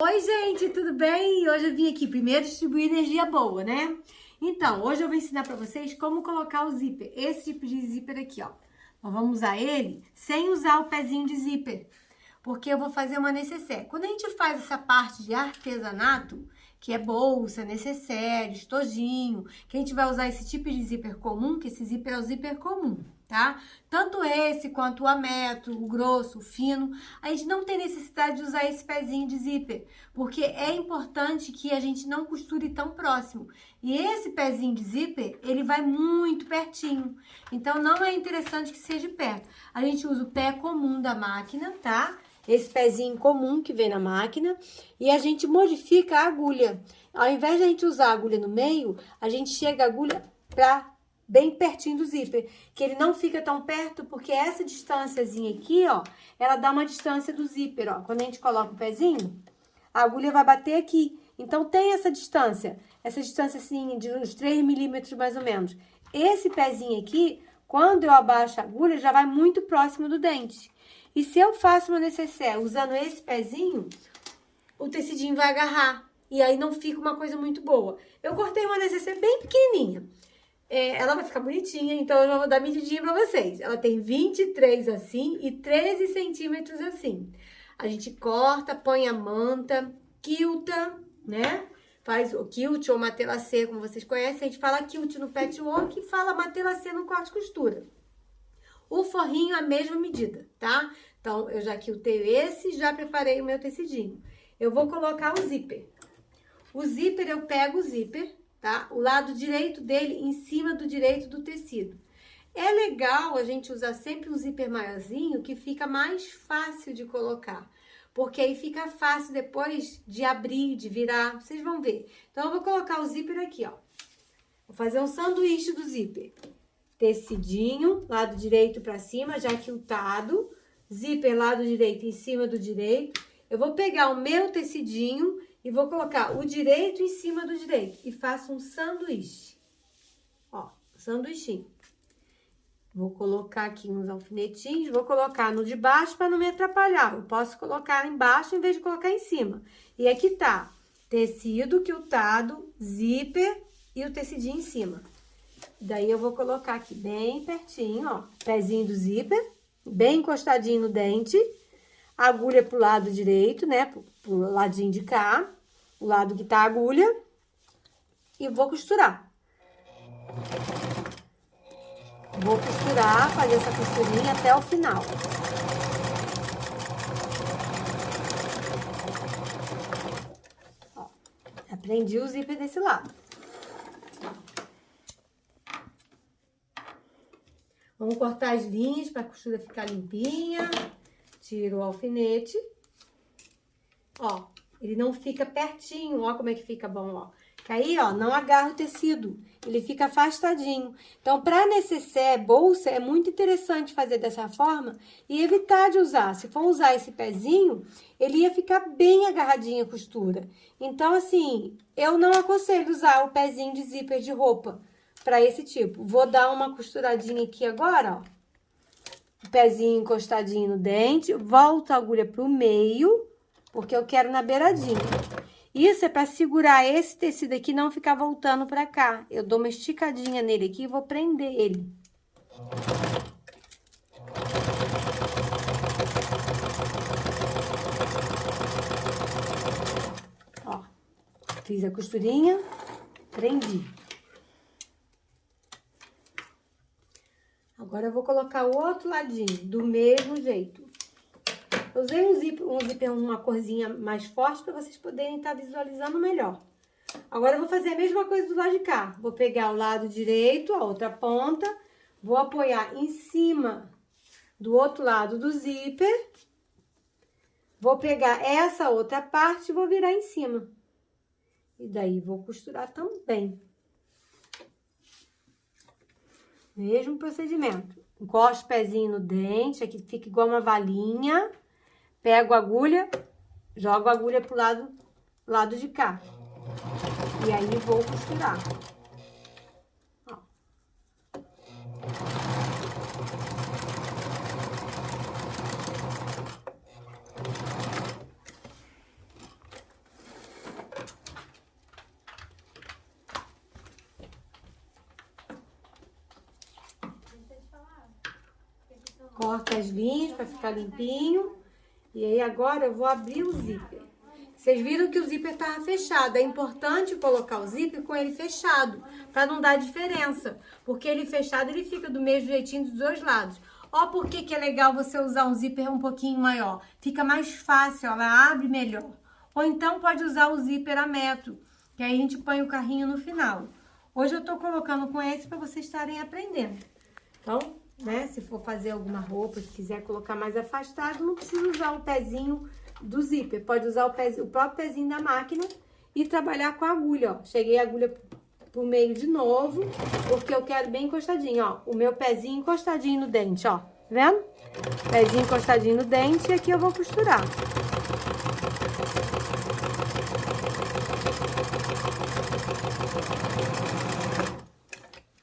Oi, gente, tudo bem? Hoje eu vim aqui primeiro distribuir energia boa, né? Então, hoje eu vou ensinar pra vocês como colocar o zíper, esse tipo de zíper aqui, ó. Nós vamos usar ele sem usar o pezinho de zíper, porque eu vou fazer uma necessaire. Quando a gente faz essa parte de artesanato, que é bolsa, necessaire, estojinho, que a gente vai usar esse tipo de zíper comum, que esse zíper é o zíper comum, tá? Tanto esse quanto o a metro, o grosso, o fino, a gente não tem necessidade de usar esse pezinho de zíper, porque é importante que a gente não costure tão próximo. E esse pezinho de zíper, ele vai muito pertinho, então não é interessante que seja perto. A gente usa o pé comum da máquina, tá? Esse pezinho comum que vem na máquina, e a gente modifica a agulha. Ao invés de a gente usar a agulha no meio, a gente chega a agulha pra bem pertinho do zíper, que ele não fica tão perto, porque essa distânciazinha aqui, ó, ela dá uma distância do zíper, ó. Quando a gente coloca o pezinho, a agulha vai bater aqui. Então, tem essa distância assim, de uns 3 milímetros mais ou menos. Esse pezinho aqui, quando eu abaixo a agulha, já vai muito próximo do dente. E se eu faço uma necessaire usando esse pezinho, o tecidinho vai agarrar. E aí não fica uma coisa muito boa. Eu cortei uma necessaire bem pequenininha. Ela vai ficar bonitinha, então eu já vou dar medidinha pra vocês. Ela tem 23 assim e 13 centímetros assim. A gente corta, põe a manta, quilta, né? Faz o quilt ou matelacê, como vocês conhecem. A gente fala quilt no patchwork e fala matelacê no corte e costura. O forrinho é a mesma medida, tá? Então, eu já quiltei esse, já preparei o meu tecidinho. Eu vou colocar o zíper. O zíper, eu pego o zíper, tá? O lado direito dele em cima do direito do tecido. É legal a gente usar sempre um zíper maiorzinho, que fica mais fácil de colocar. Porque aí fica fácil depois de abrir, de virar, vocês vão ver. Então, eu vou colocar o zíper aqui, ó. Vou fazer um sanduíche do zíper. Tecidinho, lado direito pra cima, já quiltado. Zíper, lado direito em cima do direito. Eu vou pegar o meu tecidinho e vou colocar o direito em cima do direito. E faço um sanduíche. Ó, sanduichinho. Vou colocar aqui uns alfinetinhos. Vou colocar no de baixo para não me atrapalhar. Eu posso colocar embaixo em vez de colocar em cima. E aqui tá tecido quiltado, zíper e o tecidinho em cima. Daí eu vou colocar aqui bem pertinho, ó. Pezinho do zíper, bem encostadinho no dente. Agulha pro lado direito, né? Pro ladinho de cá. O lado que tá a agulha. E vou costurar. Vou costurar, fazer essa costurinha até o final. Ó, prendi o zíper desse lado. Vamos cortar as linhas para a costura ficar limpinha. Tiro o alfinete. Ó, ele não fica pertinho, ó como é que fica bom, ó. Que aí, ó, não agarra o tecido, ele fica afastadinho. Então, para necessaire, bolsa, é muito interessante fazer dessa forma e evitar de usar. Se for usar esse pezinho, ele ia ficar bem agarradinho a costura. Então, assim, eu não aconselho usar o pezinho de zíper de roupa para esse tipo. Vou dar uma costuradinha aqui agora, ó. O pezinho encostadinho no dente, volto a agulha pro meio, porque eu quero na beiradinha. Isso é para segurar esse tecido aqui e não ficar voltando pra cá. Eu dou uma esticadinha nele aqui e vou prender ele. Ó, fiz a costurinha, prendi. Agora eu vou colocar o outro ladinho, do mesmo jeito. Eu usei um zíper, uma corzinha mais forte para vocês poderem estar visualizando melhor. Agora eu vou fazer a mesma coisa do lado de cá. Vou pegar o lado direito, a outra ponta, vou apoiar em cima do outro lado do zíper. Vou pegar essa outra parte e vou virar em cima. E daí vou costurar também. Mesmo procedimento. Encosto o pezinho no dente, aqui fica igual uma valinha. Pego a agulha, jogo a agulha pro lado de cá. E aí vou costurar. Ó. Corta as linhas para ficar limpinho. E aí agora eu vou abrir o zíper. Vocês viram que o zíper estava fechado. É importante colocar o zíper com ele fechado, para não dar diferença. Porque ele fechado, ele fica do mesmo jeitinho dos dois lados. Ó, por que é legal você usar um zíper um pouquinho maior? Fica mais fácil, ela abre melhor. Ou então pode usar o zíper a metro, que aí a gente põe o carrinho no final. Hoje eu tô colocando com esse para vocês estarem aprendendo. Então, né, se for fazer alguma roupa, se quiser colocar mais afastado, não precisa usar o pezinho do zíper. Pode usar o próprio pezinho da máquina e trabalhar com a agulha, ó. Cheguei a agulha pro meio de novo, porque eu quero bem encostadinho, ó. O meu pezinho encostadinho no dente, ó. Tá vendo? Pezinho encostadinho no dente e aqui eu vou costurar.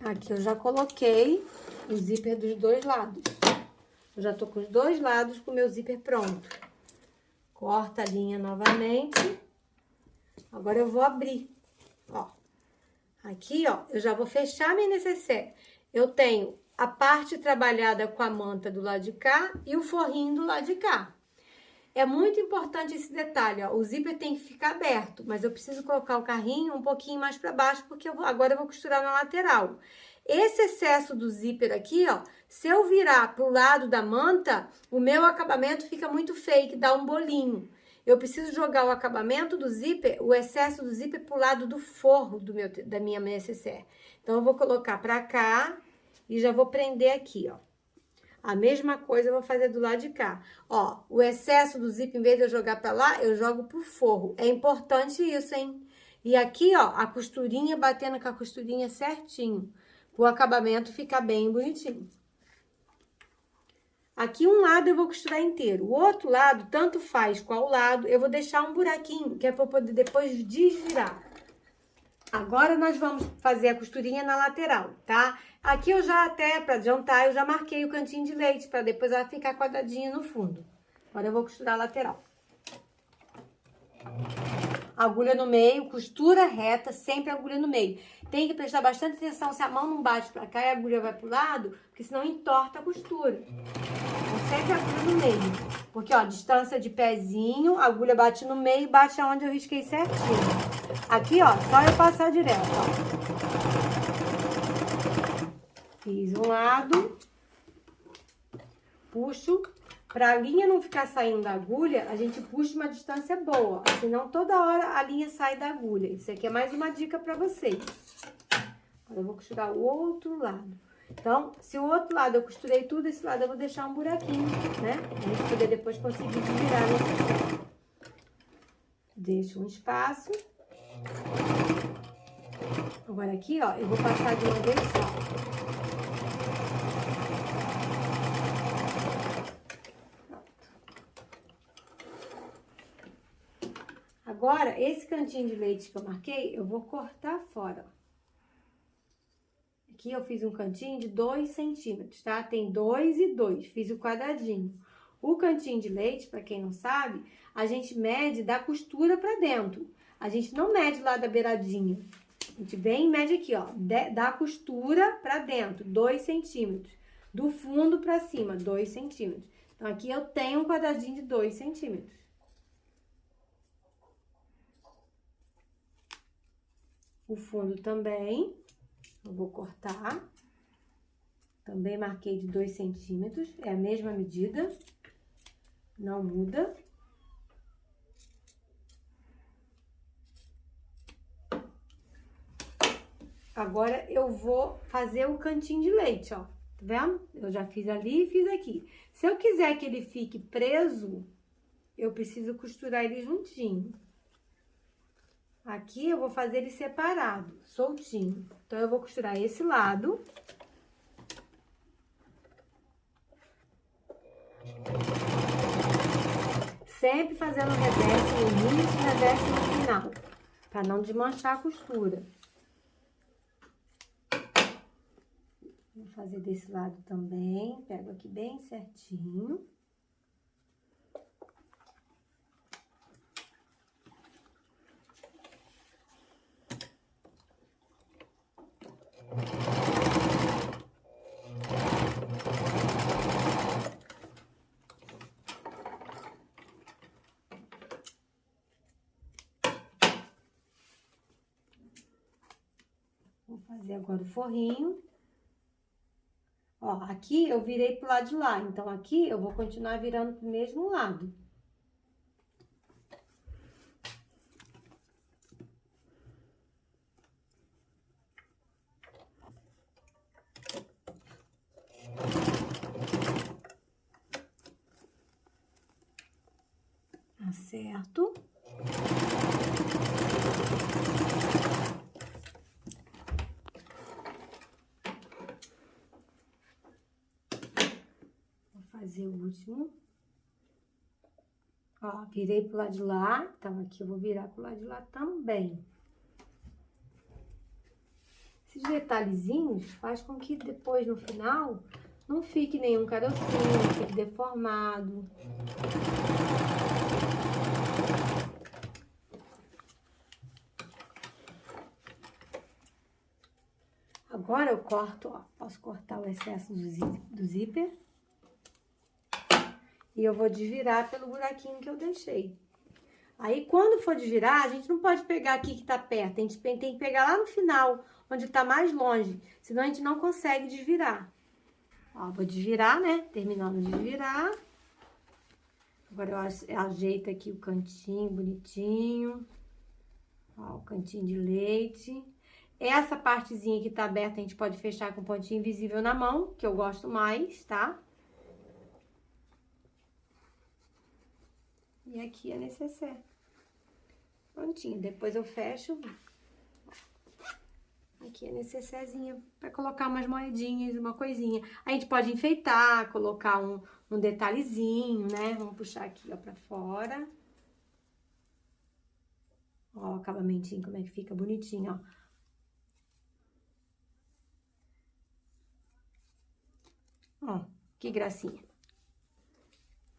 Aqui eu já coloquei o zíper dos dois lados. Eu já tô com os dois lados com o meu zíper pronto. Corta a linha novamente. Agora eu vou abrir, ó. Aqui, ó, eu já vou fechar minha necessaire. Eu tenho a parte trabalhada com a manta do lado de cá e o forrinho do lado de cá. É muito importante esse detalhe, ó. O zíper tem que ficar aberto, mas eu preciso colocar o carrinho um pouquinho mais para baixo, porque agora eu vou costurar na lateral. Esse excesso do zíper aqui, ó, se eu virar pro lado da manta, o meu acabamento fica muito feio, que dá um bolinho. Eu preciso jogar o acabamento do zíper, o excesso do zíper pro lado do forro da minha necessaire. Então, eu vou colocar pra cá e já vou prender aqui, ó. A mesma coisa eu vou fazer do lado de cá. Ó, o excesso do zíper, em vez de eu jogar pra lá, eu jogo pro forro. É importante isso, hein? E aqui, ó, a costurinha batendo com a costurinha certinho. O acabamento ficar bem bonitinho. Aqui um lado eu vou costurar inteiro. O outro lado, tanto faz qual lado, eu vou deixar um buraquinho, que é para poder depois desvirar. Agora nós vamos fazer a costurinha na lateral, tá? Aqui eu já até, para adiantar, eu já marquei o cantinho de leite, para depois ela ficar quadradinha no fundo. Agora eu vou costurar a lateral. Agulha no meio, costura reta, sempre agulha no meio. Tem que prestar bastante atenção se a mão não bate pra cá e a agulha vai pro lado, porque senão entorta a costura. Então, sempre agulha no meio. Porque, ó, distância de pezinho, a agulha bate no meio e bate aonde eu risquei certinho. Aqui, ó, só eu passar direto, ó. Fiz um lado. Puxo. Pra a linha não ficar saindo da agulha, a gente puxa uma distância boa. Senão toda hora a linha sai da agulha. Isso aqui é mais uma dica pra vocês. Agora eu vou costurar o outro lado. Então, se o outro lado eu costurei tudo, esse lado eu vou deixar um buraquinho, né? Pra gente poder depois conseguir virar nesse. Deixo um espaço. Agora aqui, ó, eu vou passar de uma vez só. Agora, esse cantinho de leite que eu marquei, eu vou cortar fora, ó. Aqui eu fiz um cantinho de 2 centímetros, tá? Tem 2 e 2, fiz o quadradinho. O cantinho de leite, pra quem não sabe, a gente mede da costura pra dentro. A gente não mede lá da beiradinha. A gente vem e mede aqui, ó, da costura pra dentro, 2 centímetros. Do fundo pra cima, 2 centímetros. Então, aqui eu tenho um quadradinho de 2 centímetros. O fundo também, eu vou cortar. Também marquei de 2 centímetros, é a mesma medida, não muda. Agora, eu vou fazer o cantinho de leite, ó, tá vendo? Eu já fiz ali e fiz aqui. Se eu quiser que ele fique preso, eu preciso costurar ele juntinho. Aqui eu vou fazer ele separado, soltinho. Então, eu vou costurar esse lado. Sempre fazendo reverse no início e reverse no final, para não desmanchar a costura. Vou fazer desse lado também, pego aqui bem certinho. fazer agora o forrinho. Ó, aqui eu virei pro lado de lá, então aqui eu vou continuar virando pro mesmo lado. Acerto. Fazer o último. Ó, virei pro lado de lá, então aqui eu vou virar pro lado de lá também. Esses detalhezinhos faz com que depois, no final, não fique nenhum carocinho, não fique deformado. Agora eu corto, ó, posso cortar o excesso do zíper. E eu vou desvirar pelo buraquinho que eu deixei. Aí, quando for desvirar, a gente não pode pegar aqui que tá perto. A gente tem que pegar lá no final, onde tá mais longe. Senão, a gente não consegue desvirar. Ó, vou desvirar, né? Terminando de desvirar. Agora, eu ajeito aqui o cantinho bonitinho. Ó, o cantinho de leite. Essa partezinha que tá aberta, a gente pode fechar com pontinho invisível na mão, que eu gosto mais, tá? E aqui é necessário. Prontinho, depois eu fecho. Aqui é necessairezinha para colocar umas moedinhas, uma coisinha. A gente pode enfeitar, colocar um detalhezinho, né? Vamos puxar aqui, ó, pra fora. Ó, o acabamentinho, como é que fica bonitinho, ó. Ó, que gracinha.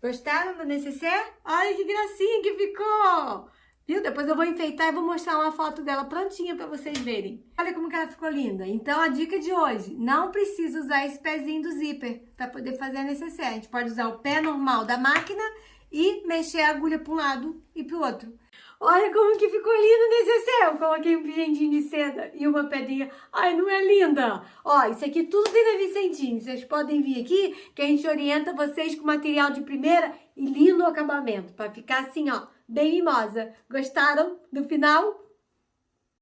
Gostaram do necessaire? Olha que gracinha que ficou! Viu? Depois eu vou enfeitar e vou mostrar uma foto dela prontinha pra vocês verem. Olha como que ela ficou linda. Então, a dica de hoje, não precisa usar esse pezinho do zíper pra poder fazer a necessaire. A gente pode usar o pé normal da máquina e mexer a agulha pra um lado e pro outro. Olha como que ficou lindo nesse céu. Eu coloquei um pingentinho de seda e uma pedrinha. Ai, não é linda? Ó, isso aqui tudo tem na Vicentinho. Vocês podem vir aqui que a gente orienta vocês com material de primeira e lindo acabamento. Pra ficar assim, ó, bem mimosa. Gostaram do final?